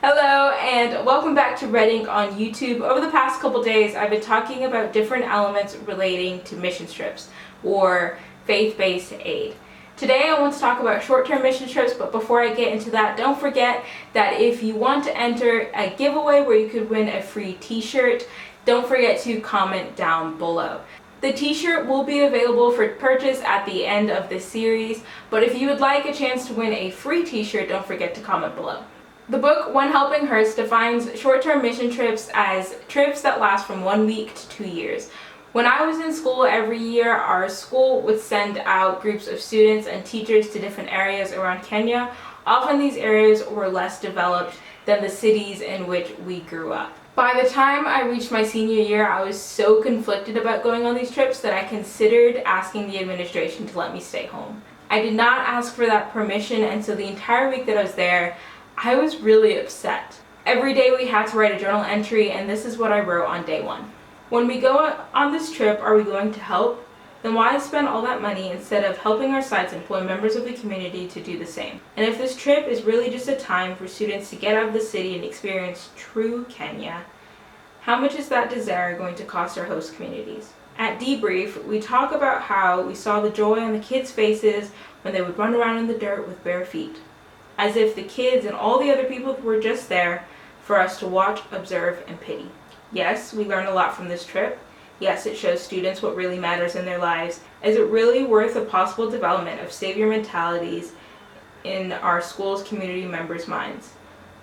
Hello and welcome back to Red Ink on YouTube. Over the past couple days I've been talking about different elements relating to mission trips or faith-based aid. Today I want to talk about short-term mission trips, but before I get into that, don't forget that if you want to enter a giveaway where you could win a free t-shirt, don't forget to comment down below. The t-shirt will be available for purchase at the end of this series, but if you would like a chance to win a free t-shirt, don't forget to comment below. The book When Helping Hurts defines short-term mission trips as trips that last from 1 week to 2 years. When I was in school, every year our school would send out groups of students and teachers to different areas around Kenya. Often these areas were less developed than the cities in which we grew up. By the time I reached my senior year, I was so conflicted about going on these trips that I considered asking the administration to let me stay home. I did not ask for that permission, and so the entire week that I was there, I was really upset. Every day we had to write a journal entry, and this is what I wrote on day 1. When we go on this trip, are we going to help? Then why spend all that money instead of helping our sites employ members of the community to do the same? And if this trip is really just a time for students to get out of the city and experience true Kenya, how much is that desire going to cost our host communities? At Debrief, we talk about how we saw the joy on the kids' faces when they would run around in the dirt with bare feet, as if the kids and all the other people were just there for us to watch, observe, and pity. Yes, we learned a lot from this trip. Yes, it shows students what really matters in their lives. Is it really worth the possible development of savior mentalities in our school's community members' minds?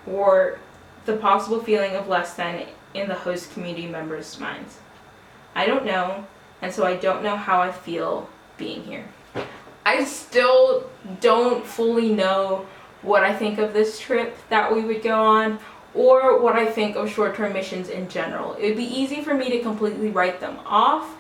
Or the possible feeling of less than in the host community members' minds? I don't know, and so I don't know how I feel being here. I still don't fully know what I think of this trip that we would go on, or what I think of short-term missions in general. It would be easy for me to completely write them off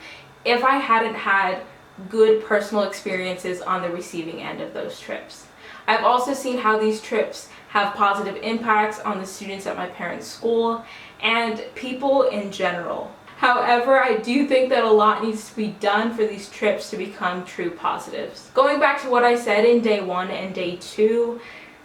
if I hadn't had good personal experiences on the receiving end of those trips. I've also seen how these trips have positive impacts on the students at my parents' school and people in general. However, I do think that a lot needs to be done for these trips to become true positives. Going back to what I said in day 1 and day 2,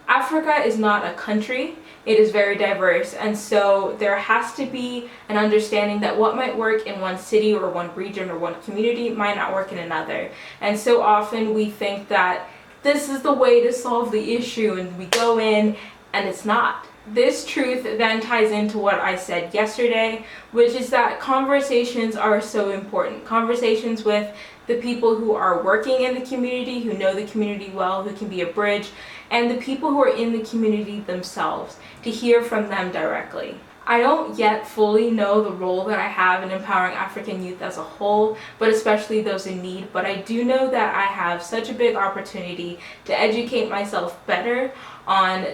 Africa is not a country. It is very diverse, and so there has to be an understanding that what might work in one city or one region or one community might not work in another. And so often we think that this is the way to solve the issue, and we go in and it's not. This truth then ties into what I said yesterday, which is that conversations are so important. Conversations with the people who are working in the community, who know the community well, who can be a bridge, and the people who are in the community themselves, to hear from them directly. I don't yet fully know the role that I have in empowering African youth as a whole, but especially those in need, but I do know that I have such a big opportunity to educate myself better on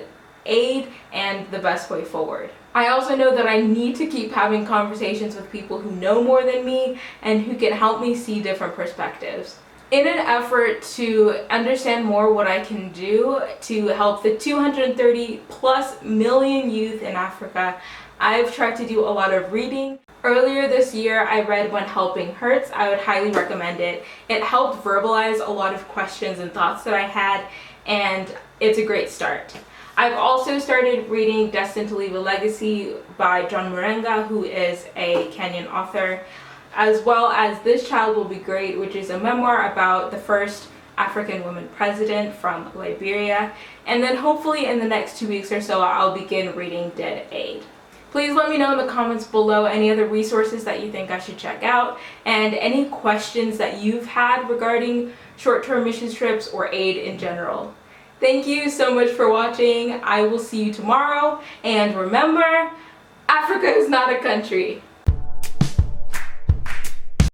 aid and the best way forward. I also know that I need to keep having conversations with people who know more than me and who can help me see different perspectives. In an effort to understand more what I can do to help the 230 plus million youth in Africa, I've tried to do a lot of reading. Earlier this year, I read When Helping Hurts. I would highly recommend it. It helped verbalize a lot of questions and thoughts that I had, and it's a great start. I've also started reading Destined to Leave a Legacy by John Murenga, who is a Kenyan author, as well as This Child Will Be Great, which is a memoir about the first African woman president from Liberia. And then hopefully in the next 2 weeks or so, I'll begin reading Dead Aid. Please let me know in the comments below any other resources that you think I should check out, and any questions that you've had regarding short-term mission trips or aid in general. Thank you so much for watching. I will see you tomorrow, and remember, Africa is not a country.